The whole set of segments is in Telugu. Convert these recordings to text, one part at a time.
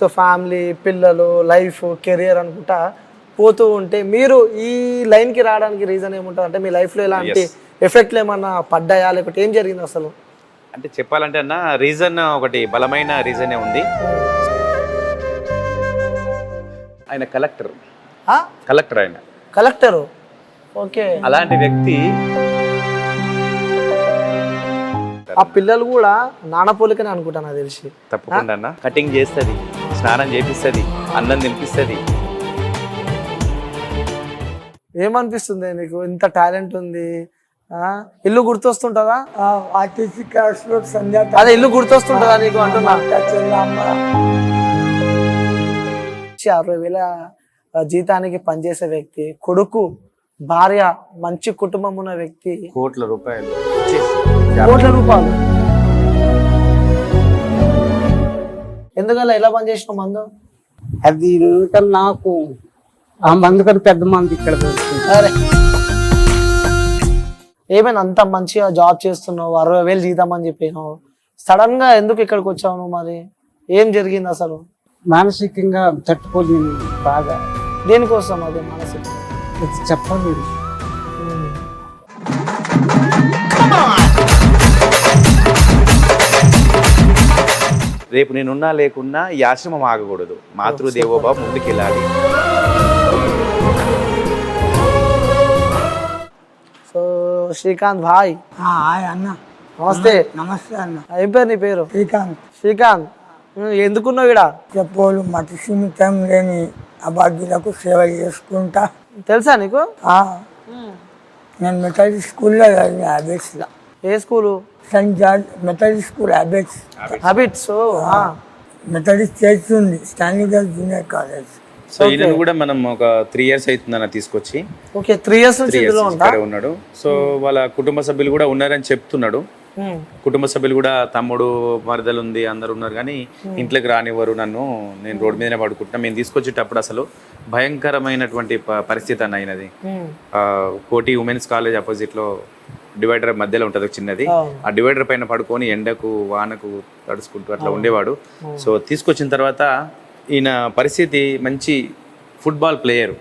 సో ఫ్యామిలీ, పిల్లలు, లైఫ్, కెరియర్ అనుకుంటా పోతూ ఉంటే మీరు ఈ లైన్కి రావడానికి రీజన్ ఏముంటుంది? అంటే మీ లైఫ్లో ఎలాంటి ఎఫెక్ట్లు ఏమన్నా పడ్డాయా, లేకపోతే ఏం జరిగింది అసలు? అంటే చెప్పాలంటే అన్న రీజన్ ఒకటి బలమైన రీజనే ఉంది. ఆయన కలెక్టర్ ఆయన కలెక్టరు. ఓకే. అలాంటి వ్యక్తి ఆ పిల్లలు కూడా నానపోలికనే అనుకుంటా నాకు తెలిసి. తప్పకుండా అన్న కటింగ్ చేస్తుంది, స్నానం చేపిస్తుంది, అన్నం తినిపిస్తుంది. ఏమనిపిస్తుంది నీకు? ఇంత టాలెంట్ ఉంది, ఇల్లు గుర్తొస్తుంటదా? ఆర్టీసీ క్లాస్ లో సంధ్యా అదే ఇల్లు గుర్తొస్తుంటదా నీకు అంటున్నా? 60,000 జీతానికి పనిచేసే వ్యక్తి, కొడుకు, భార్య, మంచి కుటుంబం ఉన్న వ్యక్తి, కోట్ల రూపాయలు. ఎందుకలా ఎలా పని చేసిన మందు? అది నాకు ఆ మందు కన్నా పెద్ద మంది ఇక్కడ అరే ఏమైనా అంత మంచిగా జాబ్ చేస్తున్నావు, 60,000 జీతం అని చెప్పినావు, సడన్ గా ఎందుకు ఇక్కడికి వచ్చావు నువ్వు? మరి ఏం జరిగింది అసలు? మానసికంగా తట్టుకోలేను బాగా. దేనికోసం అది మానసిక? చెప్పలేదు. రేపు నేనున్నా లేకున్నా ఈ ఆశ్రమం ఆగకూడదు. మాతృదేవోభావ ముందుకెళ్ళాలి. సో శ్రీకాంత్ భాయ్. అన్న నమస్తే. నమస్తే అన్న. ఏం పేరు నీ పేరు? శ్రీకాంత్. శ్రీకాంత్, ఎందుకున్నావు ఇక్కడ? చెప్పోలు మతి సీమితం లేని అభాగ్యులకు సేవ చేసుకుంటా. తెలుసా నీకు? నేను మెథడిస్ట్ స్కూల్లో చదివిన హ్యాబిట్స్లో. ఏ school? Saint George Methodist School Abids. Abids Methodist చేస్తుంది Stanley Girls Junior College. So ఈయన కూడా మనం ఒక 3 years అవుతుందన్న తీసుకొచ్చి. ఓకే, 3 years నుంచి ఉన్నాడు. సో వాళ్ళ కుటుంబ సభ్యులు కూడా ఉన్నారని చెప్తున్నాడు. కుటుంబ సభ్యులు కూడా తమ్ముడు, మరదలు ఉంది, అందరు ఉన్నారు, కానీ ఇంట్లోకి రానివ్వరు నన్ను. నేను రోడ్డు మీదనే పడుకుంటున్నా. మేము తీసుకొచ్చేటప్పుడు అసలు భయంకరమైనటువంటి పరిస్థితి అన్న అయినది. కోటి ఉమెన్స్ కాలేజ్ అపోజిట్ లో డివైడర్ మధ్యలో ఉంటుంది చిన్నది. ఆ డివైడర్ పైన పడుకొని ఎండకు వానకు తడుచుకుంటూ అట్లా ఉండేవాడు. సో తీసుకొచ్చిన తర్వాత ఈయన పరిస్థితి మంచి ఫుట్బాల్ ప్లేయర్.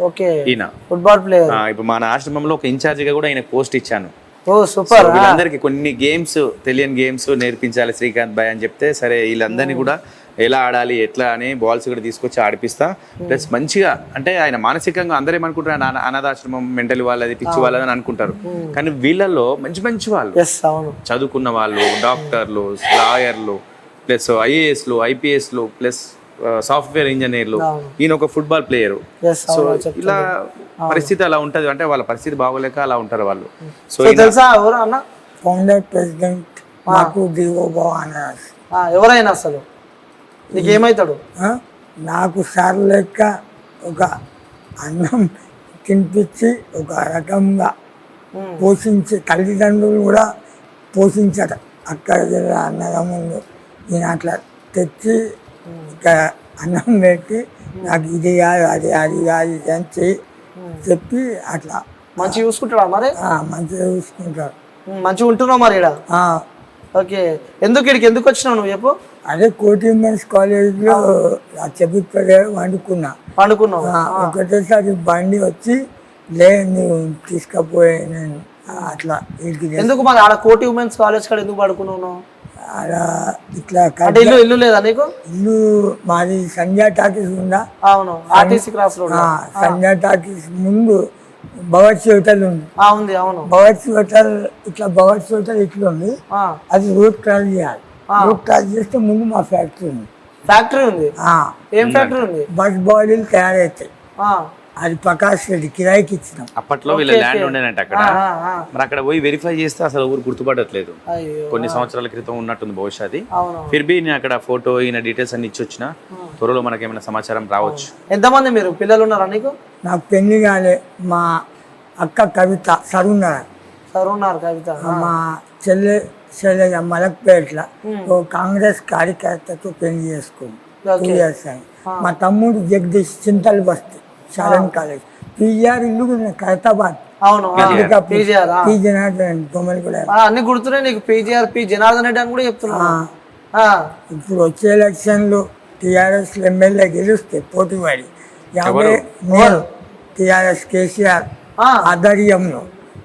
ఓకే, ఈయన ఫుట్బాల్ ప్లేయర్. ఇప్పుడు మన ఆశ్రమంలో ఒక ఇన్ఛార్జిగా కూడా ఆయన పోస్ట్ ఇచ్చాను. ఓ సూపర్. వీళ్ళందరికీ కొన్ని గేమ్స్, తెలియని గేమ్స్ నేర్పించాలి శ్రీకాంత్ భాయ్ అని చెప్తే, సరే వీళ్ళందరినీ కూడా ఎలా ఆడాలి ఎట్లా అని బాల్స్ కూడా తీసుకొచ్చి ఆడిపిస్తా. ప్లస్ మంచిగా అంటే ఆయన మానసికంగా అందరేమనుకుంటారు అనాథాశ్రమం మెంటల్ వాళ్ళది, పిచ్చి వాళ్ళది అని అనుకుంటారు. కానీ వీళ్ళల్లో మంచి మంచి వాళ్ళు, చదువుకున్న వాళ్ళు, డాక్టర్లు, లాయర్లు, ప్లస్ ఐఏఎస్లు, ఐపీఎస్లు, ప్లస్ సాఫ్ట్వేర్ ఇంజనీర్లు. ఈయన ఒక ఫుట్బాల్ ప్లేయరు. సో ఇలా పరిస్థితి అలా ఉంటది. అంటే వాళ్ళ పరిస్థితి బాగోలేక అలా ఉంటారు వాళ్ళు. సో తెలుసా అన్న ఫౌండర్ ప్రెసిడెంట్ మాకు ఎవరైనా అసలు నీకేమవుతాడు? నాకు సార్ లెక్క ఒక అన్నం తినిపించి ఒక రకంగా పోషించి, తల్లిదండ్రులు కూడా పోషించారు. అక్కడ అన్నదమ్ములు నేను అట్లా తెచ్చి ఇక్కడ అన్నం పెట్టి నాకు ఇది కాదు అది కాదు అని చెప్పి అట్లా మంచిగా చూసుకుంటాడా? మరి మంచిగా చూసుకుంటాడు. మంచిగా ఉంటున్నావు మరి ఇక్కడ? ఓకే. ఇక్కడికి ఎందుకు వచ్చినావు నువ్వు చెప్పు? అదే కోటి ఉమెన్స్ కాలేజ్లో చెబుతాడే వండుకున్నావు. ఒకటేసారి బండి వచ్చి నువ్వు తీసుకపోయే నేను అట్లా ఇంటికి. ఎందుకు మరి ఆడ కోటి ఉమెన్స్ కాలేజ్ కాడ ఎందుకు పడుకున్నావు? ఆడ ఇట్లా ఇల్లు లేదా నీకు? ఇల్లు మాది సంధ్యా టాకీస్ ఉందా? అవును, ఆర్టీసీ క్రాస్ రోడ్. సంధ్యా టాకీస్ ముందు బవర్చి హోటల్ ఉంది. అవును, బవర్చి హోటల్ ఇట్లా బవర్చి హోటల్ ఇట్లా ఉంది. అది రోడ్ క్రాస్ చేయాలి. రోడ్ క్రాస్ చేస్తే ముందు మా ఫ్యాక్టరీ ఉంది. ఫ్యాక్టరీ ఉంది? ఏం ఫ్యాక్టరీ ఉంది? బస్ బాడీలు తయారవుతాయి. అది ప్రకాష్ రెడ్డి కిరాయికి ఇచ్చినాం. అప్పట్లో వీళ్ళ ల్యాండ్ ఉండేనంట అక్కడ. మరి అక్కడ పోయి వెరిఫై చేస్తే అసలు ఊరు గుర్తుపడట్లేదు. కొన్ని సంవత్సరాల క్రితం ఉన్నట్టుంది బహుశా అది. ఫిర్బీ నేను అక్కడ ఫోటో ఈయన డీటెయిల్స్ అన్ని ఇచ్చి వచ్చిన. త్వరలో మనకేమైనా సమాచారం రావచ్చు. ఎంతమంది మీరు పిల్లలు ఉన్నారా నీకు? నాకు పెళ్లి కాలే. మా అక్క కవిత సరున్నారు కవిత. మా చెల్లె మలక్పేట్ల కాంగ్రెస్ కార్యకర్తతో పెళ్లి చేసుకుంది. 2 years అయింది. మా తమ్ముడు జగదీష్ చింతల్ బస్తీ శారన్ కాలేజ్. పీజీఆర్ ఇల్లు ఖైరతాబాద్. అన్ని గుర్తున్నాయి నీకు? పీజీఆర్, పి జనార్దన్ రెడ్డి అని కూడా చెప్తున్నా. ఇప్పుడు వచ్చే ఎలక్షన్లు టీఆర్ఎస్ ఎమ్మెల్యే గెలిస్తే పోటీ పడి 50 నేను టీఆర్ఎస్ కేసీఆర్ ఆధ్వర్యంలో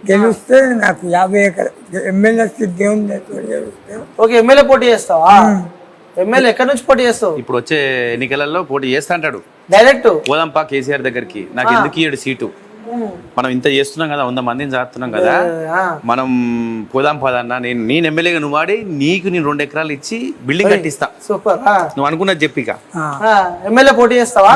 గెలిస్తే నాకు 50 ఎకరాలు ఎమ్మెల్యే సీట్ దేవుని గెలిస్తే ఓకే, ఎమ్మెల్యే పోటీ చేస్తావా? ఎమ్మెల్యే ఎక్కడి నుంచి పోటీ చేస్తావు? ఇప్పుడు వచ్చే ఎన్నికలలో పోటీ చేస్తా అంటాడు. డైరెక్ట్ పోదాంపా కేసీఆర్ దగ్గరికి, నాకు ఎందుకు ఇయ్యడు సీటు, మనం ఇంత చేస్తున్నాం కదా, 100 మందిని చేస్తున్నాం కదా, మనం పోదాం పదన్నా, నేను ఎమ్మెల్యేగా నువ్వు వాడి నీకు నేను 2 ఎకరాలు ఇచ్చి బిల్డింగ్ కట్టిస్తా, సూపర్. నువ్వు అనుకున్నది చెప్పిక. ఎమ్మెల్యే పోటీ చేస్తావా?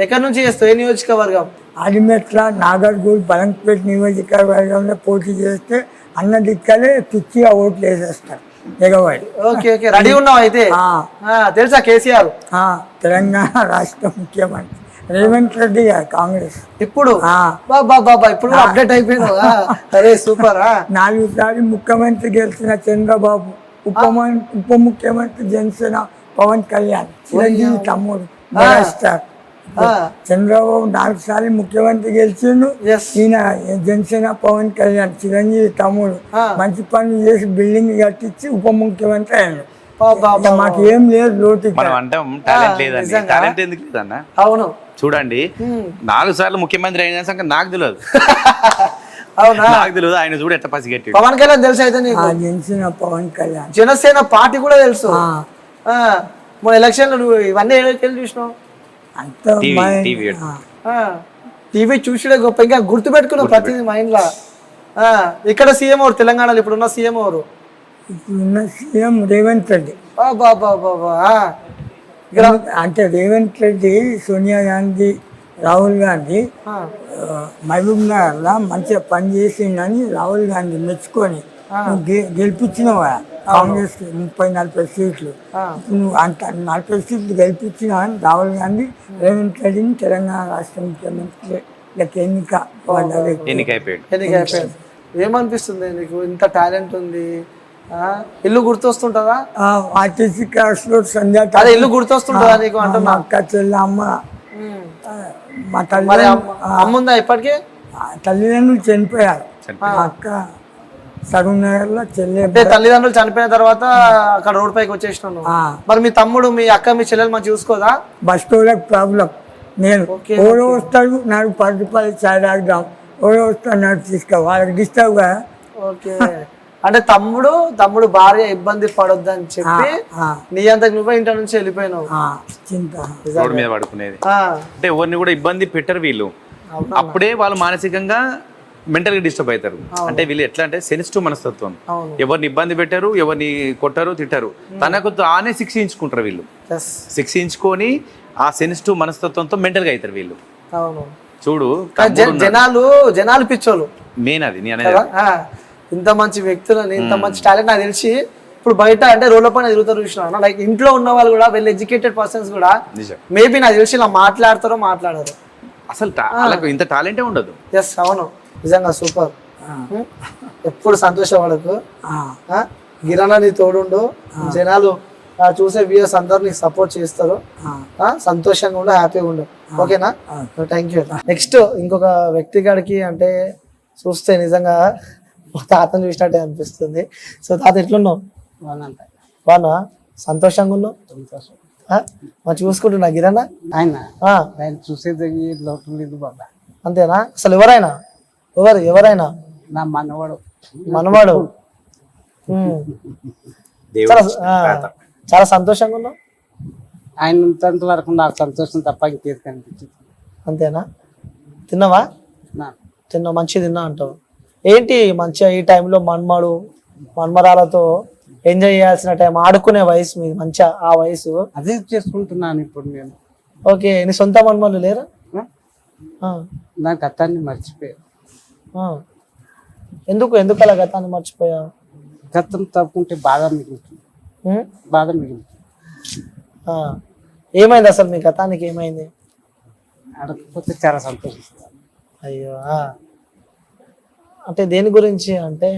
ఎక్కడి నుంచి చేస్తావు? ఏ నియోజకవర్గం? ఆడిమెట్ల నాగర్గూల్ బలంపేట నియోజకవర్గంలో పోటీ చేస్తే అన్న దిక్కలే పిచ్చిగా ఓట్లు వేసేస్తారు ఎగవాడి. ఓకే ఓకే, రెడీ ఉన్నావు అయితే. తెలుసా కేసీఆర్? తెలంగాణ రాష్ట్ర ముఖ్యమంత్రి రేవంత్ రెడ్డి గారు కాంగ్రెస్ ఇప్పుడు బాబా ఇప్పుడు అప్డేట్ అయిపోయినావు. అరే సూపర్. 4 సార్లు ముఖ్యమంత్రి గెలిచిన చంద్రబాబు, ఉప ముఖ్యమంత్రి జనసేన పవన్ కళ్యాణ్, చిరంజీవి తమ్ముడు మెగాస్టార్ చంద్రబాబు 4 సార్లు ముఖ్యమంత్రి గెలిచిండు. ఈయన జనసేన పవన్ కళ్యాణ్ చిరంజీవి తమ్ముడు మంచి పనులు చేసి బిల్డింగ్ కట్టించి ఉప ముఖ్యమంత్రి అయ్యాడు. మాకు ఏం లేదు లోటు. మనం అంటాం టాలెంట్ లేదండి, టాలెంట్ ఎందుకు లేదన్న? అవును చూడండి, 4 సార్లు ముఖ్యమంత్రి అయిన సంగతి నాకు తెలియదు. అవునా? నాకు తెలియదు. ఆయన చూడు ఎట్ట పసిగట్టి. పవన్ కళ్యాణ్ తెలుసు అయితే నీకు? జనసేన పవన్ కళ్యాణ్, జనసేన పార్టీ కూడా తెలుసు. మన ఎలక్షన్ లో నువ్వు ఇవన్నీ వెళ్ళి చూసినావు? టీవీ చూసిడే గొప్ప, ఇంకా గుర్తు పెట్టుకున్నావు ప్రతిదీ మైండ్ లా. ఇక్కడ సీఎం ఎవరు తెలంగాణలో? ఇప్పుడున్న సీఎం ఎవరు? ఇప్పుడున్న సీఎం రేవంత్ రెడ్డి. అంటే రేవంత్ రెడ్డి, సోనియా గాంధీ, రాహుల్ గాంధీ మహబూబ్ నగర్ లా మంచిగా పని చేసిందని రాహుల్ గాంధీ మెచ్చుకొని గెలిపించినవా కాంగ్రెస్ 30-40 సీట్లు. నువ్వు అంత 40 సీట్లు గెలిపించినా రాహుల్ గాంధీ రేవంత్ రెడ్డిని తెలంగాణ రాష్ట్ర ముఖ్యమంత్రి ఎన్నికైపోయాడు. ఏమనిపిస్తుంది నీకు? ఇంత టాలెంట్ ఉంది, ఇల్లు గుర్తొస్తుంటదా? ఆర్టీసీ క్లాస్ లో సంధ్యా అదే ఇల్లు గుర్తొస్తుంటదా నీకు అంటున్నా? అక్క చెల్లి అమ్మ, మా తల్లి అమ్ముందా ఇప్పటికీ? తల్లిదండ్రులు చనిపోయారు. అక్క సగం నగర్లో చెల్లి. అంటే తల్లిదండ్రులు చనిపోయిన తర్వాత అక్కడ రోడ్ పైకి వచ్చేసినాను. మరి మీ తమ్ముడు, మీ అక్క, మీ చెల్లెలు మంచి చూసుకోదా? Bus store problem. నేను ఎవరో వస్తాడు నాకు 10 రూపాయలు చాయ్ తాగుదాం, ఎవరో వస్తాడు నాకు తీసుకో, వాళ్ళకి డిస్టర్బ్ గా. ఓకే, అంటే తమ్ముడు భార్య ఇబ్బంది పడొద్దని చెప్పి నీ అంతకు నువ్వే ఇంటి నుంచి వెళ్ళిపోయినావు. చింత రోడ్డు మీద పడుకునేది. అంటే ఎవరిని కూడా ఇబ్బంది పెట్టరు వీళ్ళు. అప్పుడే వాళ్ళు మానసికంగా మెంటల్ గా డిస్టర్బ్ అవుతారు. అంటే వీళ్ళు ఎట్లా అంటే సెన్సిటివ్ మనస్తత్వం, ఎవరిని ఇబ్బంది పెట్టారు, ఎవరిని కొట్టారు, తిట్టారు, తనకు తానే శిక్షించుకుంటారు వీళ్ళు. శిక్షించుకొని ఆ సెన్సిటివ్ మనస్తత్వంతో మెంటల్ గా అవుతారు వీళ్ళు. చూడు, జనాలు పిచ్చోళ్ళు మెయిన్ అది నేను అనేది. ఇంత మంచి వ్యక్తులని, ఇంత మంచి టాలెంట్ నాకు తెలిసి ఇప్పుడు బయట అంటే రోడ్ల పైన తిరుగుతారు చూసిన, లైక్ ఇంట్లో ఉన్న వాళ్ళు కూడా వెల్ ఎడ్యుకేటెడ్ పర్సన్స్ కూడా మేబీ నాకు తెలిసి ఇలా మాట్లాడరు. అసలు వాళ్ళకు ఇంత టాలెంటే ఉండదు. ఎస్, అవును, నిజంగా సూపర్. ఎప్పుడు సంతోషపడకు, గిరణ నీ తోడుండు, జనాలు చూసే వ్యూయర్స్ అందరు నీకు సపోర్ట్ చేస్తారు. సంతోషంగా ఉండు, హ్యాపీగా ఉండు. ఓకేనా? Thank you. నెక్స్ట్ ఇంకొక వ్యక్తి కాడికి అంటే చూస్తే నిజంగా తాతను చూసినట్టే అనిపిస్తుంది. సో తాత ఎట్లున్నావు? బాగా సంతోషంగా ఉన్నావు? మరి చూసుకుంటున్నా గిరణ ఆయన చూసేది లోటు లేదు బాబా. అంతేనా? అసలు ఎవరైనా నా మనవాడు చాలా సంతోషంగా ఉన్నావు. ఆయన తండ్రి వరకు నాకు సంతోషం తప్ప ఇంకేది కనిపించింది. అంతేనా? తిన్నావా? మంచిగా తిన్నా అంటావు. ఏంటి మంచిగా ఈ టైంలో మన్మరాలతో ఎంజాయ్ చేయాల్సిన టైం, ఆడుకునే వయసు మీది, మంచిగా ఆ వయసు అదే చేసుకుంటున్నాను ఇప్పుడు నేను. ఓకే, నీ సొంత మన్మలు లేరా? నా గతాన్ని మర్చిపోయా. ఎందుకు అలా గతాన్ని మర్చిపోయావు? గతం తప్పుకుంటే బాధ మిగులుతుంది. ఏమైంది అసలు మీ గతానికి? ఏమైంది? అడగకపోతే చాలా సంతోషిస్తాను. అయ్యో, అంటే దేని గురించి అంటే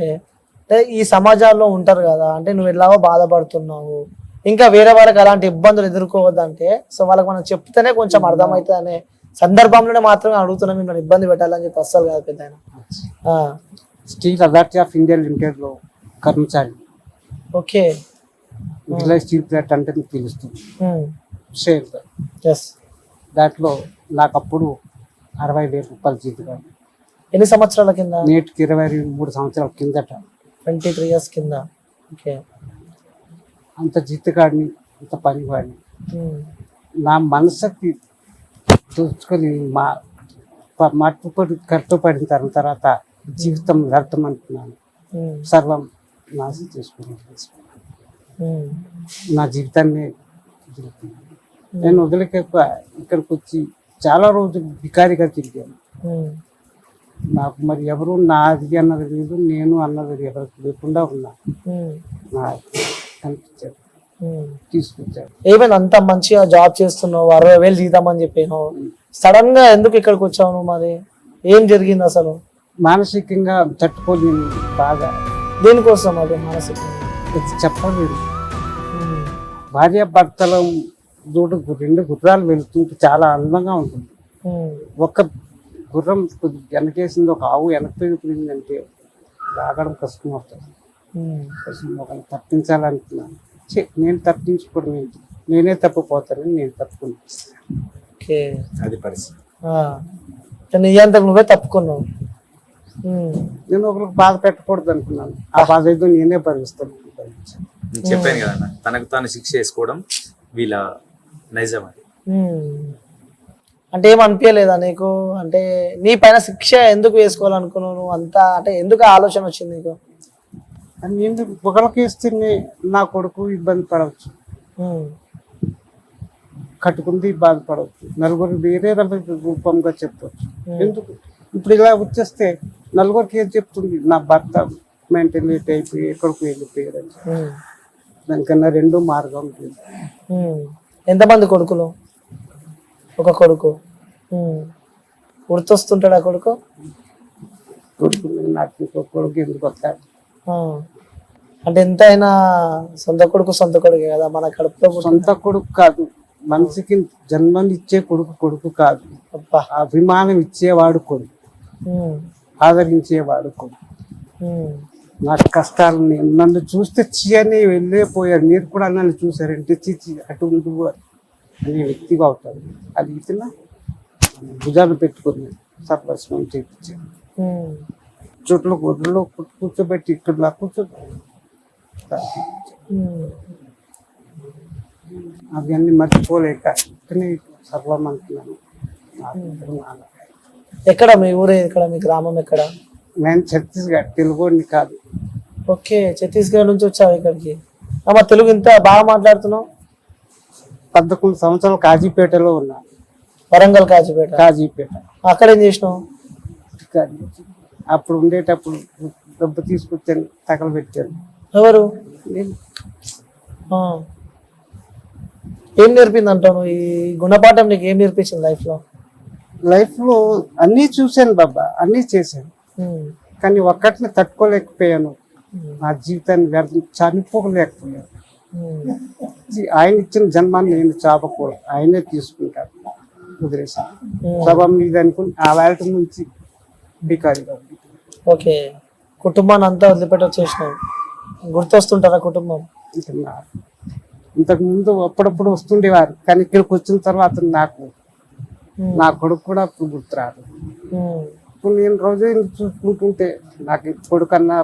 ఈ సమాజాల్లో ఉంటారు కదా, అంటే నువ్వు ఎలాగో బాధపడుతున్నావు, ఇంకా వేరే వాళ్ళకి అలాంటి ఇబ్బందులు ఎదుర్కోవద్దంటే సో వాళ్ళకి మనం చెప్తేనే కొంచెం అర్థమవుతుంది అనే సందర్భంలోనే మాత్రమే అడుగుతున్నాం. మిమ్మల్ని ఇబ్బంది పెట్టాలని చెప్పి అస్సలు కాదు పెద్ద ఆయన. Steel authority of India limited లో కర్మచారి. ఓకే, స్టీల్ ప్లాంట్ అంటే మీకు తెలుస్తుంది. Shares. దాంట్లో నాకు అప్పుడు 60,000 రూపాయలు జీతం. ఎన్ని సంవత్సరాల కింద? నేటికి 23 సంవత్సరాల కిందట. 23 years కింద. ఓకే. అంత జీతగాడిని, అంత పనివాడిని నా మనసుకి చూసుకొని కట్టుపడిన తర్వాత జీవితం వ్యర్థం అనుకున్నాను. సర్వం నాశనం చేసుకున్నాను. నా జీవితాన్ని నేను వదిలేక ఇక్కడికి వచ్చి చాలా రోజులు బికారిగా తిరిగాను. నాకు మరి ఎవరు నాది అన్నది లేదు, నేను అన్నది ఎవరికి లేకుండా ఉన్నా. కనిపించాడు, తీసుకొచ్చాడు. ఏమైనా అంత మంచిగా జాబ్ చేస్తున్నావు, 60,000 జీతం అని చెప్పాను, సడన్ గా ఎందుకు ఇక్కడికి వచ్చావు నువ్వు? మరి ఏం జరిగింది అసలు? మానసికంగా తట్టుకొని బాగా. దేనికోసం అది మానసికంగా? చెప్పలేదు. భార్య భర్తల దూడు 2 గుర్రాలు వెళ్తుంటే చాలా అందంగా ఉంటుంది. ఒక గుర్రం వెనకేసింది, ఒక ఆవు వెనకపోయిందంటే రాగడం కష్టం అవుతుంది. ఒకరిని తప్పించాలనుకున్నాను. నేను తప్పించుకోవడం ఏంటి, నేనే తప్పిపోతానని నేను తప్పుకున్నాను. అది పరిస్థితి. నీ అంతా నువ్వే తప్పుకున్నావు. నేను ఒకరికి బాధ పెట్టకూడదు అనుకున్నాను. ఆ బాధ ఏదో నేనే భరిస్తాను. చెప్పాను కదా, తనకు తాను శిక్ష చేసుకోవడం వీళ్ళ నైజం. అది అంటే ఏం అనిపించలేదా నీకు? అంటే నీ పైన శిక్ష ఎందుకు వేసుకోవాలనుకున్నావు నువ్వు? అంతా అంటే ఎందుకు ఆలోచన వచ్చింది నీకు? నేను ఒకరికి ఇస్తే నా కొడుకు ఇబ్బంది పడవచ్చు, కట్టుకుంది బాధపడవచ్చు, నలుగురు వేరే రూపంగా చెప్పవచ్చు. ఎందుకు ఇప్పుడు ఇలా వచ్చేస్తే నలుగురికి ఏం చెప్తుంది? నా భర్త మెంటలిటీ అయిపోయి ఎక్కడికి వెళ్ళిపోయాడు. దానికన్నా 2 మార్గం లేదు. ఎంతమంది కొడుకులు? ఒక కొడుకు. గుర్తొస్తుంటాడా కొడుకు? కొడుకు నాకు ఇంకో కొడుకు ఎందుకు వస్తాడు? అంటే ఎంత అయినా సొంత కొడుకే కదా, మన కడుపులో. సొంత కొడుకు కాదు, మనిషికి జన్మనిచ్చే కొడుకు కాదు. అభిమానం ఇచ్చేవాడు కొడుకు, ఆదరించేవాడు కొడుకు. నా కష్టాలు నన్ను చూస్తే చీయని వెళ్ళిపోయారు. మీరు కూడా నన్ను చూసారంటే చీచి అటు అనే వ్యక్తిగా అవుతాడు. అది ఇతను భుజాలు పెట్టుకుని సర్వస్వం చేయించాడు. చుట్టూ గుడ్డలో కూర్చోబెట్టి ఇక్కడ అవన్నీ మర్చిపోలేక ఇక్కడనే సర్వం అనుకున్నాను. ఎక్కడ మీ ఊరే? ఎక్కడ మీ గ్రామం? ఎక్కడ? నేను ఛత్తీస్గఢ్, తెలుగుని కాదు. ఓకే, ఛత్తీస్గఢ్ నుంచి వచ్చావు ఇక్కడికి. అమ్మ తెలుగు ఇంత బాగా మాట్లాడుతున్నావు? 11 సంవత్సరాలు కాజీపేటలో ఉన్నా. వరంగల్ కాజీపేట? కాజీపేట. అక్కడ ఏం చేసినావు? అప్పుడు ఉండేటప్పుడు డబ్బు తీసుకొచ్చాను, తగలబెట్టాను. ఎవరు? ఏం నేర్పింది అంటాను ఈ గుణపాఠం? నీకు ఏం నేర్పించింది లైఫ్ లో? అన్నీ చూశాను బాబా, అన్నీ చేశాను, కానీ ఒక్కటిని తట్టుకోలేకపోయాను. నా జీవితాన్ని చనిపోలేకపోయాను. ఆయన ఇచ్చిన జన్మాన్ని నేను చాపకూడదు, ఆయనే తీసుకుంటాడు. వదిలేసాను సభ మీద అనుకుని ఆ వేళ నుంచి బికారిగా. ఓకే, కుటుంబాన్ని అంతా వదిలిపెట్టి వచ్చేసినావు. గుర్తొస్తుంటారా కుటుంబం? ఇంతకు ముందు అప్పుడప్పుడు వస్తుండేవారు, కానీ ఇక్కడికి వచ్చిన తర్వాత నా కొడుకు కూడా ఇప్పుడు గుర్తురాదు. ఇప్పుడు నేను రోజు చూసుకుంటుంటే నాకు కొడుకన్నా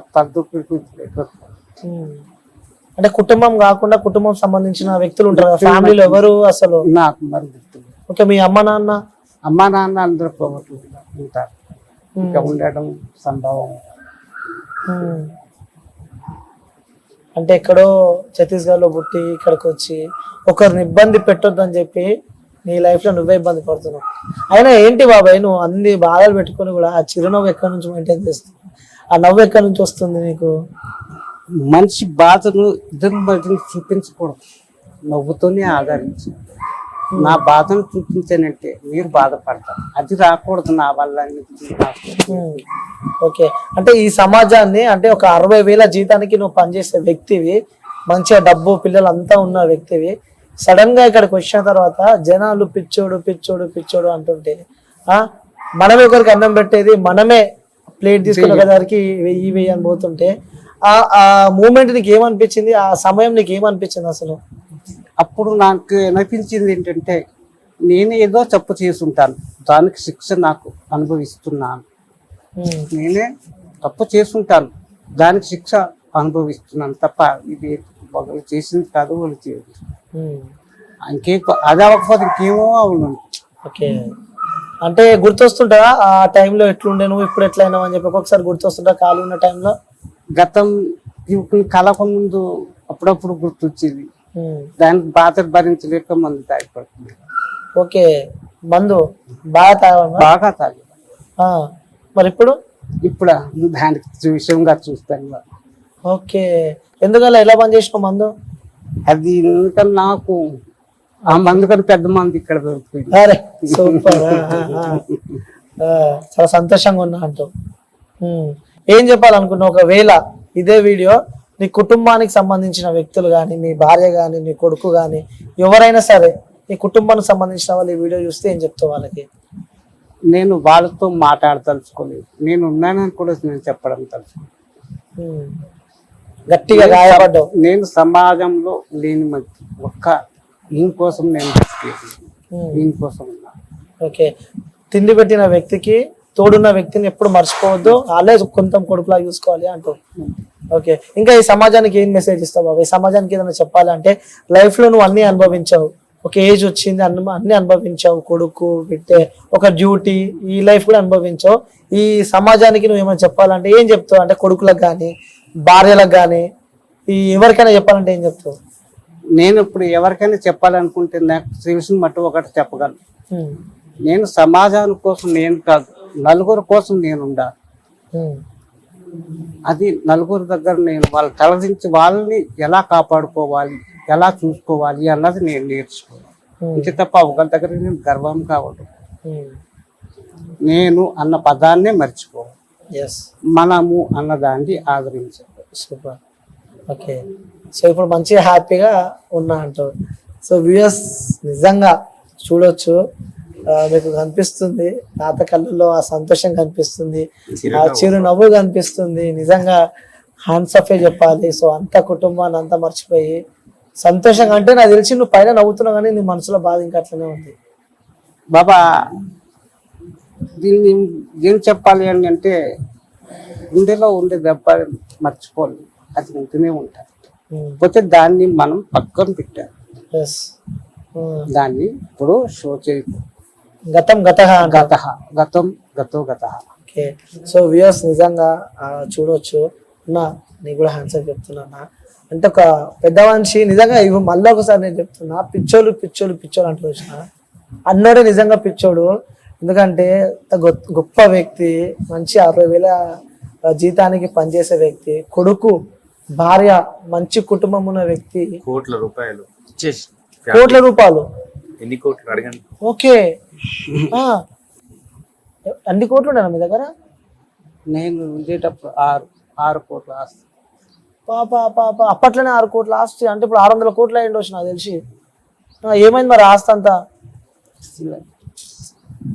అంటే కుటుంబం కాకుండా కుటుంబం సంబంధించిన వ్యక్తులు ఉంటారు కదా ఫ్యామిలీలో, ఎవరు అసలు? నాకు మరి గుర్తుంది. ఓకే, మీ అమ్మ నాన్న అందరూ పోగొట్టు ఉంటారు. ఇంకా ఉండడం సంభవం. అంటే ఎక్కడో ఛత్తీస్గఢ్లో పుట్టి ఇక్కడికి వచ్చి ఒకరిని ఇబ్బంది పెట్టొద్దని చెప్పి నీ లైఫ్ లో నువ్వే ఇబ్బంది పడుతున్నావు. అయినా ఏంటి బాబాయ్, నువ్వు అన్ని బాధలు పెట్టుకుని కూడా ఆ చిరునవ్వు ఎక్కడి నుంచి మెయింటైన్ చేస్తావు? ఆ నవ్వు ఎక్కడి నుంచి వస్తుంది నీకు? మనిషి బాధను ఇద్దరు చూపించకూడదు, నవ్వుతోనే ఆదరించి. నా బాధను చూపించానంటే మీరు బాధపడతారు, అది రాకూడదు నా వల్ల. ఓకే, అంటే ఈ సమాజాన్ని, అంటే ఒక 60,000 జీతానికి నువ్వు పనిచేసే వ్యక్తివి, మంచిగా డబ్బు పిల్లలు అంతా ఉన్న వ్యక్తివి, సడన్ గా ఇక్కడికి వచ్చిన తర్వాత జనాలు పిచ్చోడు పిచ్చోడు పిచ్చోడు అంటుంటే, మనమే ఒకరికి అన్నం పెట్టేది, మనమే ప్లేట్ తీసుకుని ఒకదానికి 1000 అని పోతుంటే, ఆ మూమెంట్ నీకు ఏమనిపించింది? ఆ సమయం నీకు ఏమనిపించింది అసలు? అప్పుడు నాకు అనిపించింది ఏంటంటే నేను ఏదో తప్పు చేసుంటాను, దానికి శిక్ష నాకు అనుభవిస్తున్నాను. నేనే తప్పు చేసుంటాను, దానికి శిక్ష అనుభవిస్తున్నాను తప్ప ఇది వాళ్ళు చేసింది కాదు, వాళ్ళు చేయదు. ఇంకే అది అవ్వకపోతే ఇంకేమో అవును. ఓకే, అంటే గుర్తొస్తుంటా ఆ టైంలో ఎట్లుండే నువ్వు ఇప్పుడు ఎట్లయినావు అని చెప్పి ఒక్కొక్కసారి గుర్తొస్తుంటా ఖాళీ ఉన్న టైంలో? గతం కలక ముందు అప్పుడప్పుడు గుర్తొచ్చేది, దానికి బాధ భరించలేక మందు తాగిపడుతుంది. ఓకే, మందు బాగా తాగమా? బాగా తాగి. మరి ఇప్పుడు ఇప్పుడు దానికి విషయంగా చూస్తాను. ఓకే, ఎందుకలా ఎలా బంద్ చేసినావు మందు? అది ఇంకా నాకు ఆ మందు కన్నా పెద్ద మంది ఇక్కడ దొరుకుతుంది. అరే సూపర్, చాలా సంతోషంగా ఉన్నా అంటూ. ఏం చెప్పాలనుకున్నా, ఒకవేళ ఇదే వీడియో నీ కుటుంబానికి సంబంధించిన వ్యక్తులు కానీ, నీ భార్య కానీ, నీ కొడుకు కానీ, ఎవరైనా సరే నీ కుటుంబానికి సంబంధించిన వాళ్ళు ఈ వీడియో చూస్తే ఏం చెప్తావు వాళ్ళకి? నేను వాళ్ళతో మాట్లాడదలుచుకోలేదు, నేను ఉన్నానని కూడా నేను చెప్పడం తలుచుకోలేదు. గట్టిగా గాయపడ్డావు. నేను సమాజంలో లేని మంచి ఒక్క దీనికోసం నేను దీనికోసం ఉన్నా. ఓకే, తిండి పెట్టిన వ్యక్తికి తోడున్న వ్యక్తిని ఎప్పుడు మర్చిపోవద్దు, వాళ్ళే కొంత కొడుకులా చూసుకోవాలి అంటూ. ఓకే, ఇంకా ఈ సమాజానికి ఏం మెసేజ్ ఇస్తావు బాబా? ఈ సమాజానికి ఏదైనా చెప్పాలంటే లైఫ్ లో నువ్వు అన్ని అనుభవించావు, ఒక ఏజ్ వచ్చింది, అన్ని అనుభవించావు, కొడుకు పెట్టే ఒక డ్యూటీ, ఈ లైఫ్ కూడా అనుభవించావు. ఈ సమాజానికి నువ్వు ఏమైనా చెప్పాలంటే ఏం చెప్తావు? అంటే కొడుకులకు కానీ, భార్యలకు కానీ, ఈ ఎవరికైనా చెప్పాలంటే ఏం చెప్తావు? నేను ఇప్పుడు ఎవరికైనా చెప్పాలనుకుంటే నాకు తెలిసిన మట్టు ఒకటి చెప్పగలను. నేను సమాజాని కోసం నేను కాదు, నలుగురు కోసం నేను ఉండాలి. అది నలుగురు దగ్గర నేను వాళ్ళు తలదించి వాళ్ళని ఎలా కాపాడుకోవాలి, ఎలా చూసుకోవాలి అన్నది నేను నేర్చుకోవాలి. ఇంకే తప్ప ఒకరి దగ్గర నేను గర్వం కావడం, నేను అన్న పదాన్నే మర్చిపోవాలి, మనము అన్నదాన్ని ఆదరించాలి. సూపర్. ఓకే, సో ఇప్పుడు మంచిగా హ్యాపీగా ఉన్నా అంటారు. సో వ్యూయర్స్ నిజంగా చూడొచ్చు, మీకు కనిపిస్తుంది తాత కళ్ళల్లో ఆ సంతోషం కనిపిస్తుంది, ఆ చిరునవ్వు కనిపిస్తుంది. నిజంగా హ్యాండ్స్ ఆఫే చెప్పాలి. సో అంత కుటుంబాన్ని అంతా మర్చిపోయి సంతోషంగా, అంటే నాకు తెలిసి నువ్వు పైన నవ్వుతున్నావు కానీ నీ మనసులో బాధ ఇంకా అట్లనే ఉంది. బాబా దీన్ని ఏం చెప్పాలి అని అంటే, గుండెలో ఉండే దెబ్బ మర్చిపోలేదు, అది ఉంటూనే ఉంటాయి. పోతే దాన్ని మనం పక్కన పెట్టాలి, దాన్ని ఇప్పుడు షో చేయకు. గతం గతం గతో గత. ఓకే, సో వ్యూయర్స్ నిజంగా చూడొచ్చు నా, నీకు కూడా హ్యాండ్సప్ చెప్తున్నా. అంటే ఒక పెద్ద మనిషి నిజంగా ఇవి మళ్ళీ ఒకసారి నేను చెప్తున్నా, పిచ్చోళ్ళు పిచ్చోళ్ళు పిచ్చోళ్ళు అంటూ వచ్చిన అన్నోడే నిజంగా పిచ్చోడు. ఎందుకంటే గొప్ప వ్యక్తి, మంచి 60,000 జీతానికి పనిచేసే వ్యక్తి, కొడుకు భార్య, మంచి కుటుంబం ఉన్న వ్యక్తి, కోట్ల రూపాయలు ఎన్ని కోట్లు అడగండి. ఓకే, అన్ని కోట్లు ఉన్నాయా మీ దగ్గర? నేను ఉండేటప్పుడు 6 కోట్ల ఆస్తి. పాప అప్పట్లోనే 6 కోట్ల ఆస్తి అంటే ఇప్పుడు 600 కోట్లు అయ్యిండి వచ్చి నాకు తెలిసి. ఏమైంది మరి ఆస్తి అంతా?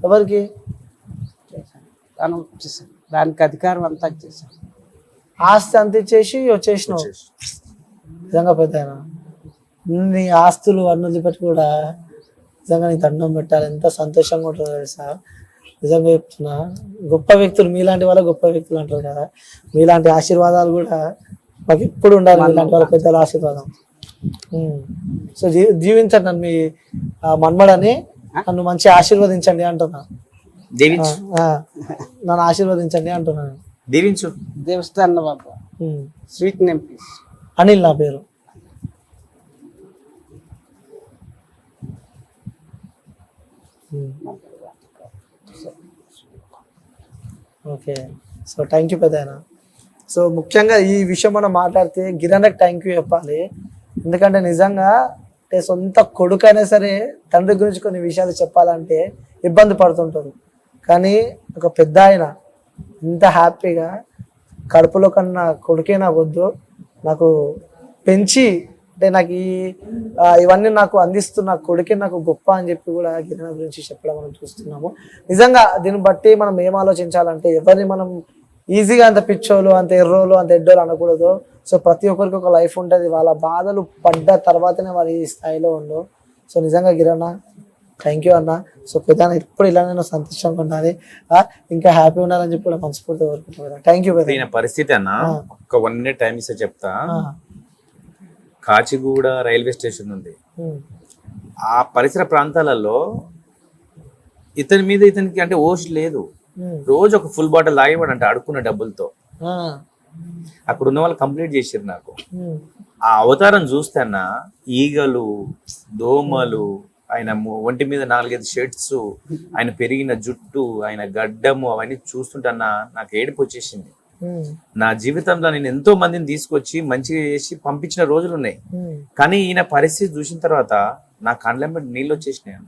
ఎవరికి? దానికి అధికారం అంతా చేశాను. ఆస్తి అంత ఇచ్చేసి వచ్చేసినావు. నిజంగా పెద్ద నీ ఆస్తులు అన్నది పెట్టి కూడా నిజంగా నీకు దండం పెట్టాలి, ఎంత సంతోషంగా ఉంటుందో తెలుసా. నిజంగా చెప్తున్నా, గొప్ప వ్యక్తులు మీలాంటి వాళ్ళ గొప్ప వ్యక్తులు అంటారు కదా, మీలాంటి ఆశీర్వాదాలు కూడా మాకు ఎప్పుడు ఉండాలి, మీలాంటి వాళ్ళ పెద్దల ఆశీర్వాదం. సో జీవించండి నన్ను, మీ మన్మడని నన్ను మంచి ఆశీర్వదించండి అంటున్నా, నన్ను ఆశీర్వదించండి అంటున్నాను. దీవించు. దేవస్థానం బాబా, స్వీట్ నేమ్ ప్లీజ్. అనిల్ నా పేరు. ఓకే, సో థ్యాంక్ యూ పెద్దయినా. సో ముఖ్యంగా ఈ విషయం మనం మాట్లాడితే గిరణకు థ్యాంక్ యూ చెప్పాలి. ఎందుకంటే నిజంగా అంటే సొంత కొడుకైనా సరే తండ్రి గురించి కొన్ని విషయాలు చెప్పాలంటే ఇబ్బంది పడుతుంటారు, కానీ ఒక పెద్ద ఆయన ఇంత హ్యాపీగా కడుపులో కన్నా కొడుకే నాకు వద్దు, నాకు పెంచి అంటే నాకు ఇవన్నీ నాకు అందిస్తున్న కొడుకే నాకు గొప్ప అని చెప్పి కూడా గిరిజన గురించి చెప్పడం మనం చూస్తున్నాము. నిజంగా దీన్ని బట్టి మనం ఏం ఆలోచించాలంటే, ఎవరిని మనం ఈజీగా అంత పిచ్చోళ్ళు అంత ఎర్రోళ్ళు అంత ఎడ్డోళ్ళు అనకూడదు. సో ప్రతి ఒక్కరికి ఒక లైఫ్ ఉంటుంది, వాళ్ళ బాధలు పడ్డ తర్వాతనే వాళ్ళు ఈ స్థాయిలో ఉండు. సో నిజంగా గిరన్న థ్యాంక్ యూ అన్న. సో పెద్ద ఇప్పుడు ఇలా నేను సంతోషంగా ఉండాలి, ఇంకా హ్యాపీ ఉండాలని చెప్పి కూడా మనస్ఫూర్తిగా కోరుకుంటున్నాను. థ్యాంక్ యూ పెద్ద. ఈయన పరిస్థితి అన్న ఒక 1 minute టైం ఇస్తే చెప్తా. కాచిగూడ రైల్వే స్టేషన్ ఉంది, ఆ పరిసర ప్రాంతాలలో ఇతనికి అంటే ఓష్ లేదు. రోజు ఒక ఫుల్ బాటిల్ తాగేవాడు అంటే అడుక్కున్న డబ్బులతో. అక్కడ ఉన్న వాళ్ళు కంప్లీట్ చేసారు నాకు. ఆ అవతారం చూస్తే అన్న ఈగలు, దోమలు, ఆయన ఒంటి మీద 4-5 షర్ట్స్, ఆయన పెరిగిన జుట్టు, ఆయన గడ్డము, అవన్నీ చూస్తుంటన్నా నాకు ఏడుపు వచ్చేసింది. నా జీవితంలో నేను ఎంతో మందిని తీసుకొచ్చి మంచిగా చేసి పంపించిన రోజులు ఉన్నాయి, కానీ ఈయన పరిస్థితి చూసిన తర్వాత నా కళ్ళ మీద నీళ్ళు వచ్చేసినాయి అన్న.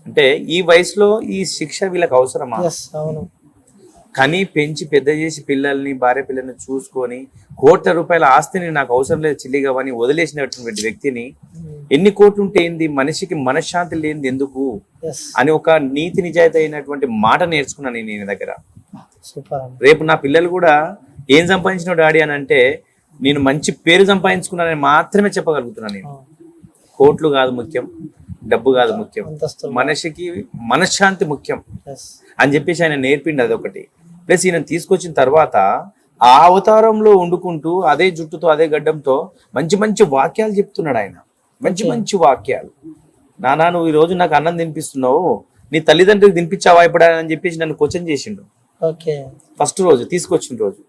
అంటే ఈ వయసులో ఈ శిక్ష వీళ్ళకి అవసరమా? కానీ పెంచి పెద్ద చేసి పిల్లల్ని, భార్య పిల్లల్ని చూసుకొని కోట్ల రూపాయల ఆస్తిని నాకు అవసరం లేదు చిల్లిగవని వదిలేసినటువంటి వ్యక్తిని ఎన్ని కోట్లు ఉంటే ఏంది, మనిషికి మనశ్శాంతి లేనిది ఎందుకు అని ఒక నీతి నిజాయితీ అయినటువంటి మాట నేర్చుకున్నాను నేను ఈయన దగ్గర. రేపు నా పిల్లలు కూడా ఏం సంపాదించిన డాడీ అని అంటే నేను మంచి పేరు సంపాదించుకున్నానని మాత్రమే చెప్పగలుగుతున్నాను. నేను కోట్లు కాదు ముఖ్యం, డబ్బు కాదు ముఖ్యం, మనిషికి మనశ్శాంతి ముఖ్యం అని చెప్పేసి ఆయన నేర్పిండి. అదొకటి. ప్లస్ ఈయన తీసుకొచ్చిన తర్వాత ఆ అవతారంలో వండుకుంటూ అదే జుట్టుతో అదే గడ్డంతో మంచి మంచి వాక్యాలు చెప్తున్నాడు ఆయన. మంచి మంచి వాక్యాలు. నానా నువ్వు ఈ రోజు నాకు అన్నం తినిపిస్తున్నావు, నీ తల్లిదండ్రులకు తినిపించావా ఇప్పుడు అని చెప్పేసి నన్ను క్వశ్చన్ చేసిండు. ఫస్ట్ రోజు తీసుకొచ్చిన రోజు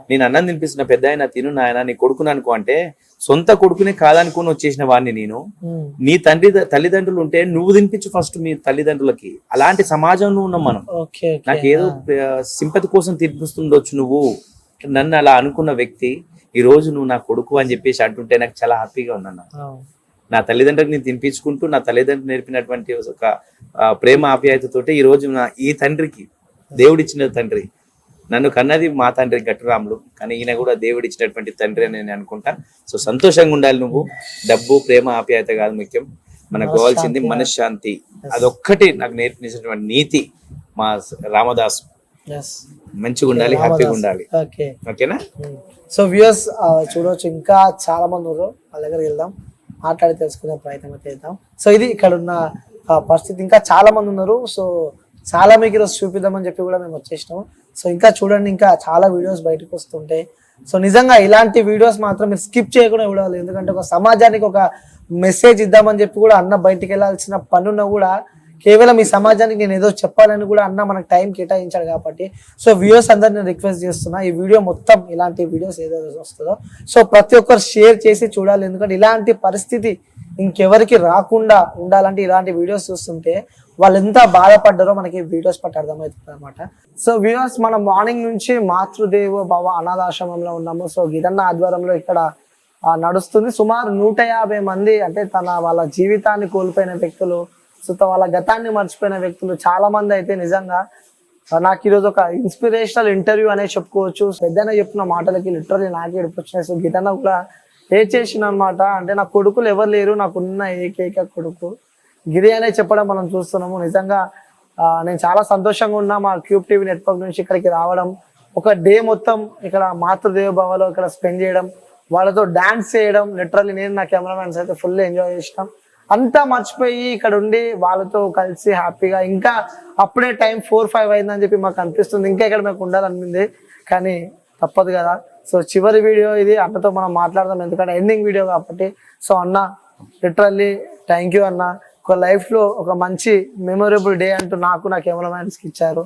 నేను అన్నం తినిపిస్తున్న పెద్ద ఆయన తిను నాయన, నీ కొడుకుని అనుకో అంటే సొంత కొడుకునే కాదనుకుని వచ్చేసిన వాడిని నేను. నీ తల్లిదండ్రులు ఉంటే నువ్వు తినిపించు ఫస్ట్ మీ తల్లిదండ్రులకి. అలాంటి సమాజంలో ఉన్నాం మనం. నాకేదో సింపతి కోసం తినిపిస్తుండొచ్చు నువ్వు, నన్ను అలా అనుకున్న వ్యక్తి ఈ రోజు నువ్వు నా కొడుకు అని చెప్పేసి అంటుంటే నాకు చాలా హ్యాపీగా ఉందన్న. నా తల్లిదండ్రులకు నేను తినిపించుకుంటూ నా తల్లిదండ్రులు నేర్పినటువంటి ఒక ప్రేమ ఆప్యాయతతోటి ఈ రోజు ఈ తండ్రికి, దేవుడిచ్చిన తండ్రి, నన్ను కన్నది మా తండ్రి గట్టురాములు, కానీ ఈయన కూడా దేవుడిచ్చినటువంటి తండ్రి అని నేను అనుకుంటా. సో సంతోషంగా ఉండాలి నువ్వు. డబ్బు, ప్రేమ, ఆప్యాయత కాదు ముఖ్యం, మనకు కావాల్సింది మనశ్శాంతి. అదొక్కటి నాకు నేర్పించినటువంటి నీతి మా రామదాసు. మంచిగా ఉండాలి, హ్యాపీగా ఉండాలి. ఓకేనా? సో వ్యూయర్స్ చూడవచ్చు, ఇంకా చాలా మంది ఉన్నారు, వాళ్ళ దగ్గరికి వెళ్దాం, మాట్లాడి తెలుసుకునే ప్రయత్నం అయితే చేద్దాం. సో ఇది ఇక్కడ ఉన్న పరిస్థితి. ఇంకా చాలా మంది ఉన్నారు. సో చాలా మీకు ఈరోజు చూపిద్దామని చెప్పి కూడా మేము వచ్చేసినాము. సో ఇంకా చూడండి, ఇంకా చాలా వీడియోస్ బయటకు వస్తుంటాయి. సో నిజంగా ఇలాంటి వీడియోస్ మాత్రం మీరు స్కిప్ చేయకుండా చూడాలి. ఎందుకంటే ఒక సమాజానికి ఒక మెసేజ్ ఇద్దామని చెప్పి కూడా అన్న బయటికి వెళ్ళాల్సిన పనున్న కూడా కేవలం ఈ సమాజానికి నేను ఏదో చెప్పాలని కూడా అన్న మనకు టైం కేటాయించాడు కాబట్టి. సో వ్యూయర్స్ అందరిని నేను రిక్వెస్ట్ చేస్తున్నా, ఈ వీడియో మొత్తం ఇలాంటి వీడియోస్ ఏదైతే వస్తుందో సో ప్రతి ఒక్కరు షేర్ చేసి చూడాలి. ఎందుకంటే ఇలాంటి పరిస్థితి ఇంకెవరికి రాకుండా ఉండాలంటే ఇలాంటి వీడియోస్ చూస్తుంటే వాళ్ళు ఎంత బాధపడ్డారో మనకి వీడియోస్ పట్టి అర్థమవుతుంది అనమాట. సో వ్యూయర్స్ మనం మార్నింగ్ నుంచి మాతృదేవో భవ అనాథాశ్రమంలో ఉన్నాము. సో గిరన్న ఆధ్వర్యంలో ఇక్కడ నడుస్తుంది. సుమారు 150 మంది, అంటే వాళ్ళ జీవితాన్ని కోల్పోయిన వ్యక్తులు, సో వాళ్ళ గతాన్ని మర్చిపోయిన వ్యక్తులు చాలా మంది అయితే నిజంగా నాకు ఈరోజు ఒక ఇన్స్పిరేషనల్ ఇంటర్వ్యూ అనేది చెప్పుకోవచ్చు. పెద్దనే చెప్పిన మాటలకి లిటరల్లీ నాకే ఏడుపొచ్చినాయి. సో గిరన్న కూడా చేసిన అనమాట. అంటే నా కొడుకులు ఎవరు లేరు, నాకున్న ఏకైక కొడుకు గిరి అనే చెప్పడం మనం చూస్తున్నాము. నిజంగా నేను చాలా సంతోషంగా ఉన్నా మా క్యూబ్ టీవీ నెట్వర్క్ నుంచి ఇక్కడికి రావడం, ఒక డే మొత్తం ఇక్కడ మాతృదేవ భవలో ఇక్కడ స్పెండ్ చేయడం, వాళ్ళతో డాన్స్ చేయడం. లిటరల్లీ నేను నా కెమెరామెన్స్ అయితే ఫుల్ ఎంజాయ్ చేసినాం. అంతా మర్చిపోయి ఇక్కడ ఉండి వాళ్ళతో కలిసి హ్యాపీగా, ఇంకా అప్పుడే టైం 4-5 అయిందని చెప్పి మాకు అనిపిస్తుంది. ఇంకా ఇక్కడ మాకు ఉండాలనిపింది, కానీ తప్పదు కదా. సో చివరి వీడియో ఇది, అన్నతో మనం మాట్లాడదాం ఎందుకంటే ఎండింగ్ వీడియో కాబట్టి. సో అన్న లిటరల్లీ థ్యాంక్ యూ అన్న. ఒక లైఫ్లో ఒక మంచి మెమొరబుల్ డే అంటూ నాకు నా కెమెరామ్యాన్స్కి ఇచ్చారు.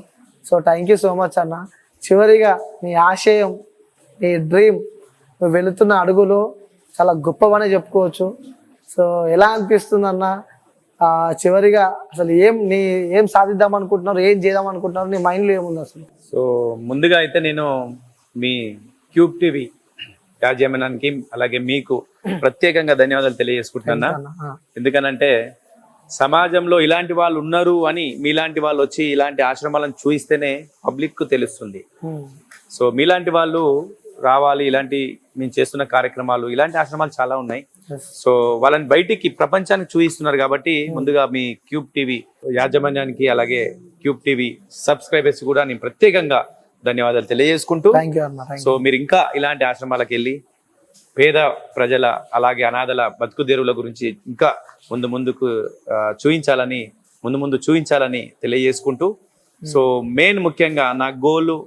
So thank you so much అన్న. చివరిగా నీ ఆశయం, నీ డ్రీమ్, నువ్వు వెళుతున్న అడుగులు చాలా గొప్పవనే చెప్పుకోవచ్చు. సో ఎలా అనిపిస్తుంది అన్న చివరిగా? అసలు ఏం సాధిద్దాం అనుకుంటున్నారు, ఏం చేద్దాం అనుకుంటున్నారు, నీ మైండ్లో ఏముంది అసలు? సో ముందుగా అయితే నేను మీ క్యూబ్ టీవీ యాజమాన్యానికి అలాగే మీకు ప్రత్యేకంగా ధన్యవాదాలు తెలియజేసుకుంటున్నా. ఎందుకనంటే సమాజంలో ఇలాంటి వాళ్ళు ఉన్నారు అని మీలాంటి వాళ్ళు వచ్చి ఇలాంటి ఆశ్రమాలను చూయిస్తేనే పబ్లిక్ కు తెలుస్తుంది. సో మీలాంటి వాళ్ళు రావాలి, ఇలాంటి మేము చేస్తున్న కార్యక్రమాలు, ఇలాంటి ఆశ్రమాలు చాలా ఉన్నాయి. సో వాళ్ళని బయటికి ప్రపంచానికి చూపిస్తున్నారు కాబట్టి ముందుగా మీ క్యూబ్ టీవీ యాజమాన్యానికి అలాగే క్యూబ్ టీవీ సబ్స్క్రైబర్స్ కూడా నేను ప్రత్యేకంగా ధన్యవాదాలు తెలియజేసుకుంటూ, థ్యాంక్ యూ అన్న. సో మీరు ఇంకా ఇలాంటి ఆశ్రమాలకు వెళ్ళి పేద ప్రజల అలాగే అనాథల బతుకుదెరువుల గురించి ఇంకా ముందుకు చూపించాలని తెలియజేసుకుంటూ, సో మెయిన్ ముఖ్యంగా నా గోలు,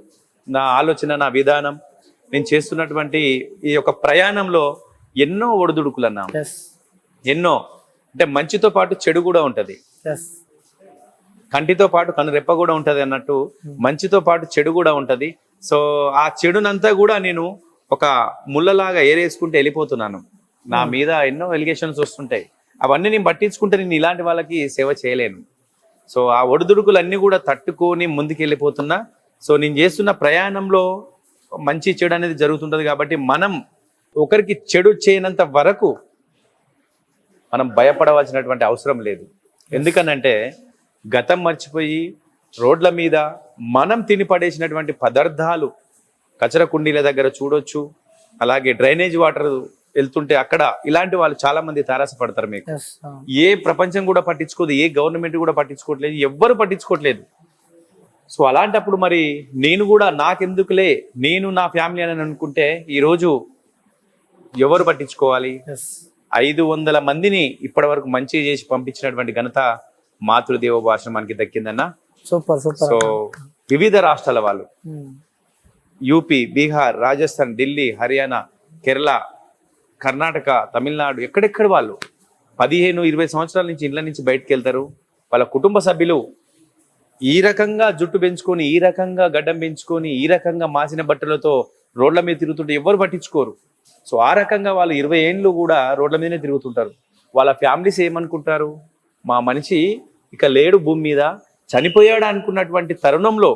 నా ఆలోచన, నా విధానం, నేను చేస్తున్నటువంటి ఈ యొక్క ప్రయాణంలో ఎన్నో ఒడిదుడుకులన్నా, ఎన్నో అంటే మంచితో పాటు చెడు కూడా ఉంటది, కంటితో పాటు కనురెప్ప కూడా ఉంటది అన్నట్టు మంచితో పాటు చెడు కూడా ఉంటది. సో ఆ చెడునంతా కూడా నేను ఒక ముళ్ళలాగా ఏరేసుకుంటే వెళ్ళిపోతున్నాను. నా మీద ఎన్నో ఎలిగేషన్స్ వస్తుంటాయి, అవన్నీ నేను పట్టించుకుంటే నేను ఇలాంటి వాళ్ళకి సేవ చేయలేను. సో ఆ ఒడిదుడుకులన్నీ కూడా తట్టుకొని ముందుకు వెళ్ళిపోతున్నా. సో నేను చేస్తున్న ప్రయాణంలో మంచి చెడు అనేది జరుగుతుంటది కాబట్టి మనం ఒకరికి చెడు చేయనంత వరకు మనం భయపడవలసినటువంటి అవసరం లేదు. ఎందుకనంటే గతం మర్చిపోయి రోడ్ల మీద మనం తిని పడేసినటువంటి పదార్థాలు కచర కుండీల దగ్గర చూడొచ్చు, అలాగే డ్రైనేజ్ వాటర్ వెళ్తుంటే అక్కడ ఇలాంటి వాళ్ళు చాలా మంది తారసపడతారు. మీకు ఏ ప్రపంచం కూడా పట్టించుకోదు, ఏ గవర్నమెంట్ కూడా పట్టించుకోవట్లేదు, ఎవ్వరు పట్టించుకోవట్లేదు. సో అలాంటప్పుడు మరి నేను కూడా నాకెందుకులే, నేను నా ఫ్యామిలీ అని అనుకుంటే ఈరోజు ఎవరు పట్టించుకోవాలి? 500 మందిని ఇప్పటి వరకు మంచి చేసి పంపించినటువంటి ఘనత మాతృదేవోభాశ్రమానికి దక్కిందన్న. Super super. సో వివిధ రాష్ట్రాల వాళ్ళు, యూపీ, బీహార్, రాజస్థాన్, ఢిల్లీ, హర్యానా, కేరళ, కర్ణాటక, తమిళనాడు, ఎక్కడెక్కడ వాళ్ళు 15-20 సంవత్సరాల నుంచి ఇళ్ళ నుంచి బయటకు వెళ్తారు. వాళ్ళ కుటుంబ సభ్యులు ఈ రకంగా జుట్టు పెంచుకొని, ఈ రకంగా గడ్డం పెంచుకొని, ఈ రకంగా మాసిన బట్టలతో రోడ్ల మీద తిరుగుతుంటే ఎవరు పట్టించుకోరు. సో ఆ రకంగా వాళ్ళు 20 ఏళ్ళు కూడా రోడ్ల మీదనే తిరుగుతుంటారు. వాళ్ళ ఫ్యామిలీస్ ఏమనుకుంటారు, మా మనిషి ఇక లేడు భూమి మీద, చనిపోయాడు అనుకున్నటువంటి తరుణంలో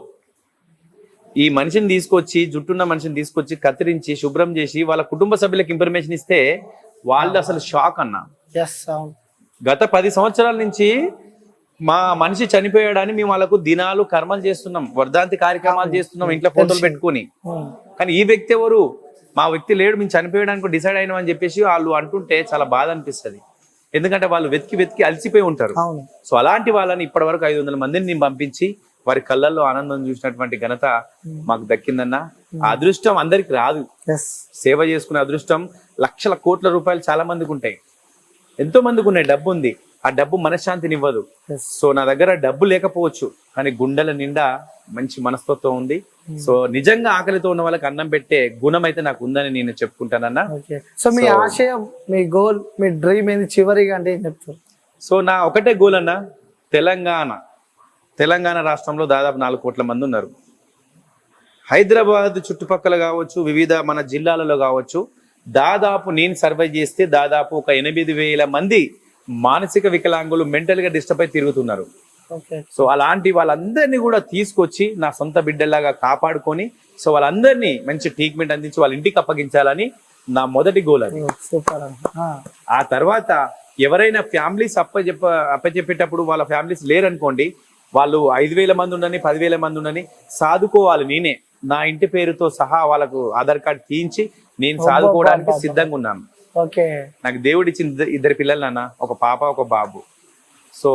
ఈ మనిషిని తీసుకొచ్చి, జుట్టున్న మనిషిని తీసుకొచ్చి కత్తిరించి శుభ్రం చేసి వాళ్ళ కుటుంబ సభ్యులకు ఇన్ఫర్మేషన్ ఇస్తే వాళ్ళు అసలు షాక్ అన్న. గత 10 సంవత్సరాల నుంచి మా మనిషి చనిపోయాడని మేము వాళ్ళకు దినాలు కర్మలు చేస్తున్నాం, వర్ధాంతి కార్యక్రమాలు చేస్తున్నాం, ఇంట్లో ఫోటోలు పెట్టుకుని. కానీ ఈ వ్యక్తి ఎవరు, మా వ్యక్తి లేడు, మేము చనిపోయడానికి డిసైడ్ అయినాం అని చెప్పేసి వాళ్ళు అంటుంటే చాలా బాధ అనిపిస్తుంది. ఎందుకంటే వాళ్ళు వెతికి అలసిపోయి ఉంటారు. సో అలాంటి వాళ్ళని ఇప్పటి వరకు 500 మందిని నేను పంపించి వారి కళ్ళల్లో ఆనందం చూసినటువంటి ఘనత మాకు దక్కిందన్న. ఆ అదృష్టం అందరికి రాదు. సేవ చేసుకునే అదృష్టం లక్షల కోట్ల రూపాయలు చాలా మందికి ఉంటాయి, ఎంతో మందికి ఉన్నాయి, డబ్బు ఉంది. ఆ డబ్బు మనశ్శాంతిని ఇవ్వదు. సో నా దగ్గర డబ్బు లేకపోవచ్చు, కానీ గుండెల నిండా మంచి మనస్తత్వం ఉంది. సో నిజంగా ఆకలితో ఉన్న వాళ్ళకి అన్నం పెట్టే గుణం అయితే నాకు ఉందని నేను చెప్పుకుంటానన్నా. సో మీ ఆశయం, మీ గోల్, మీ డ్రీమ్ ఏంది చివరిగా అంటే ఏం చెప్తారు? సో నా ఒకటే గోల్ అన్న, తెలంగాణ రాష్ట్రంలో దాదాపు 4 కోట్ల మంది ఉన్నారు. హైదరాబాద్ చుట్టుపక్కల కావచ్చు, వివిధ మన జిల్లాలలో కావచ్చు, దాదాపు నేను సర్వే చేస్తే దాదాపు ఒక 8,000 మంది మానసిక వికలాంగులు, మెంటల్ గా డిస్టర్బ్ అయి తిరుగుతున్నారు. సో అలాంటి వాళ్ళందరినీ కూడా తీసుకొచ్చి నా సొంత బిడ్డలాగా కాపాడుకొని, సో వాళ్ళందరినీ మంచి ట్రీట్మెంట్ అందించి వాళ్ళ ఇంటికి అప్పగించాలని నా మొదటి గోల్ అది. ఆ తర్వాత ఎవరైనా ఫ్యామిలీస్ అప్పచెప్పేటప్పుడు వాళ్ళ ఫ్యామిలీస్ లేరనుకోండి, వాళ్ళు 5,000 మంది ఉండని, 10,000 మంది ఉండని సాదుకోవాలి. నేనే నా ఇంటి పేరుతో సహా వాళ్ళకు ఆధార్ కార్డు తీయించి నేను సాదుకోవడానికి సిద్ధంగా ఉన్నాను. నాకు దేవుడు ఇచ్చిన 2 పిల్లలు నాన్న, ఒక పాప ఒక బాబు. సో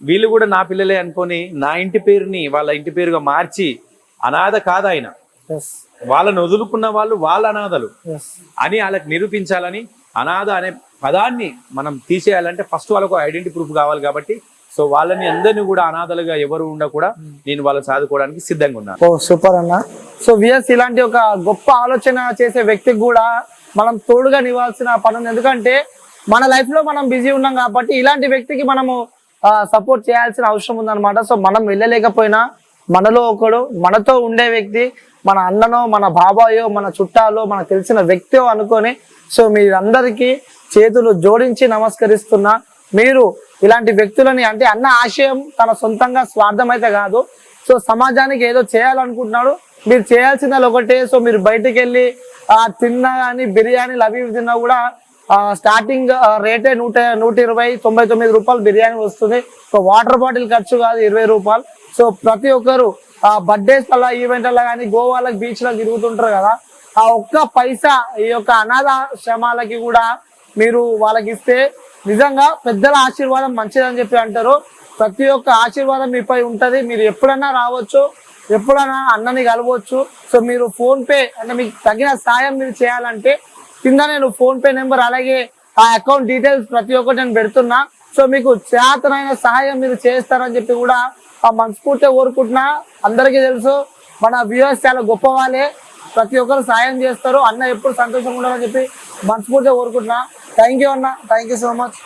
వీళ్ళు కూడా నా పిల్లలే అనుకొని నా ఇంటి పేరుని వాళ్ళ ఇంటి పేరుగా మార్చి, అనాథ కాదు ఆయన, వాళ్ళని వదులుకున్న వాళ్ళు వాళ్ళ అనాథలు అని వాళ్ళకి నిరూపించాలని, అనాథ అనే పదాన్ని మనం తీసేయాలంటే ఫస్ట్ వాళ్ళకు ఐడెంటిటీ ప్రూఫ్ కావాలి. కాబట్టి సో వాళ్ళని అందరినీ కూడా అనాథలుగా ఎవరు ఉండకూడా నేను వాళ్ళని సాదుకోవడానికి సిద్ధంగా ఉన్నాను. ఓ సూపర్ అన్న. సో విఎస్ ఇలాంటి ఒక గొప్ప ఆలోచన చేసే వ్యక్తికి కూడా మనం తోడుగా నివ్వాల్సిన పని ఉంది. ఎందుకంటే మన లైఫ్ లో మనం బిజీ ఉన్నాం కాబట్టి ఇలాంటి వ్యక్తికి మనము సపోర్ట్ చేయాల్సిన అవసరం ఉందన్నమాట. సో మనం వెళ్ళలేకపోయినా మనలో ఒకడు, మనతో ఉండే వ్యక్తి, మన అన్ననో, మన బాబాయో, మన చుట్టాలో, మనకు తెలిసిన వ్యక్తియో అనుకొని, సో మీరందరికీ చేతులు జోడించి నమస్కరిస్తున్నా. మీరు ఇలాంటి వ్యక్తులని, అంటే అన్న ఆశయం తన సొంతంగా స్వార్థం అయితే కాదు, సో సమాజానికి ఏదో చేయాలనుకుంటున్నాడు. మీరు చేయాల్సింది ఒకటే. సో మీరు బయటకు వెళ్ళి తిన్నా కానీ బిర్యానీలు అవి తిన్నా కూడా స్టార్టింగ్ రేటే 120-99 రూపాయలు బిర్యానీ వస్తుంది. సో వాటర్ బాటిల్ ఖర్చు కాదు 20 రూపాయలు. సో ప్రతి ఒక్కరు బర్త్డేస్ అలా, ఈవెంట్లలో కానీ, గోవాలకు, బీచ్లకు తిరుగుతుంటారు కదా, ఆ ఒక్క పైసా ఈ యొక్క అనాథాశ్రమాలకి కూడా మీరు వాళ్ళకి ఇస్తే నిజంగా పెద్దల ఆశీర్వాదం మంచిదని చెప్పి అంటారు. ప్రతి ఒక్క ఆశీర్వాదం మీపై ఉంటది. మీరు ఎప్పుడన్నా రావచ్చు. ఎప్పుడైనా అన్నని కలవచ్చు. సో మీరు ఫోన్ పే అంటే మీకు తగిన సాయం మీరు చేయాలంటే కింద నేను ఫోన్ పే నెంబర్ అలాగే ఆ అకౌంట్ డీటెయిల్స్ ప్రతి ఒక్కటి నేను పెడుతున్నా. సో మీకు చేతనైన సహాయం మీరు చేస్తారని చెప్పి కూడా ఆ మనస్ఫూర్తిగా కోరుకుంటున్నా. అందరికీ తెలుసు మన వ్యూవర్స్ చాలా గొప్ప వాళ్ళే, ప్రతి ఒక్కరు సాయం చేస్తారు. అన్న ఎప్పుడు సంతోషంగా ఉండాలని చెప్పి మనస్ఫూర్తిగా కోరుకుంటున్నా. థ్యాంక్ యూ అన్న, థ్యాంక్ యూ సో మచ్.